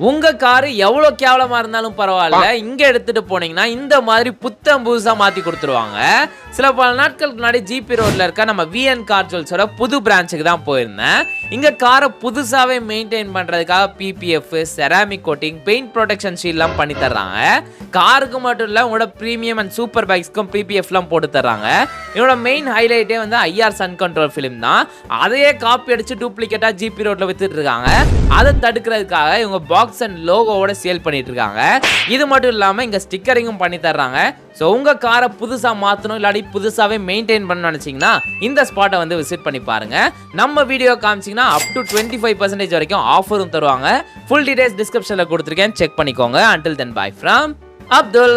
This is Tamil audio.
உங்க கார் எவ்வளவு கேவலமா இருந்தாலும் பரவாயில்ல, இங்க எடுத்துட்டு போனீங்கன்னா இந்த மாதிரி புத்தம் புதுசா மாத்தி கொடுத்துருவாங்க. சில பல நாட்களுக்கு முன்னாடி ஜிபி ரோட்ல இருக்க நம்ம V.N.Car Jewelsோட புது பிரான்ச்சுக்கு தான் போயிருந்தேன். இங்க காரை புதுசாவே மெயின்டைன் பண்றதுக்காக PPF, ceramic coating, paint protection ஷீல்ட்லாம் பண்ணி தர்றாங்க. காருக்கு மட்டும் இல்ல, உங்களோட பிரீமியம் அண்ட் சூப்பர் பைக்ஸ்க்கும் PPFலாம் போட்டு தர்றாங்க. என்னோட மெயின் ஹைலைட்டே வந்து IR சன் கண்ட்ரோல் ஃபிலிம் தான். அதையே காப்பி அடிச்சு டூப்ளிகேட்டா ஜிபி ரோட்ல வித்துட்டு இருக்காங்க. அதை தடுக்கிறதுக்காக இவங்க பாக்ஸ் அண்ட் லோகோவோட சேல் பண்ணிட்டு இருக்காங்க. இது மட்டும் இல்லாம இங்க ஸ்டிக்கரிங்கும் பண்ணி தர்றாங்க. சோ உங்க காரை புதுசா மாத்தணும் இல்லாட்டி புதுசாவே மெயின்டைன் பண்ண நினைச்சீங்கன்னா இந்த ஸ்பாட்டை வந்து விசிட் பண்ணி பாருங்க. நம்ம வீடியோ காமிச்சிங்கன்னா அப் டு 25% வரைக்கும் ஆஃபரும் தருவாங்க. ஃபுல் டீடைல்ஸ் டிஸ்கிரிப்ஷன்ல கொடுத்துருக்கேன், செக் பண்ணிக்கோங்க. Until then, bye from Abdul.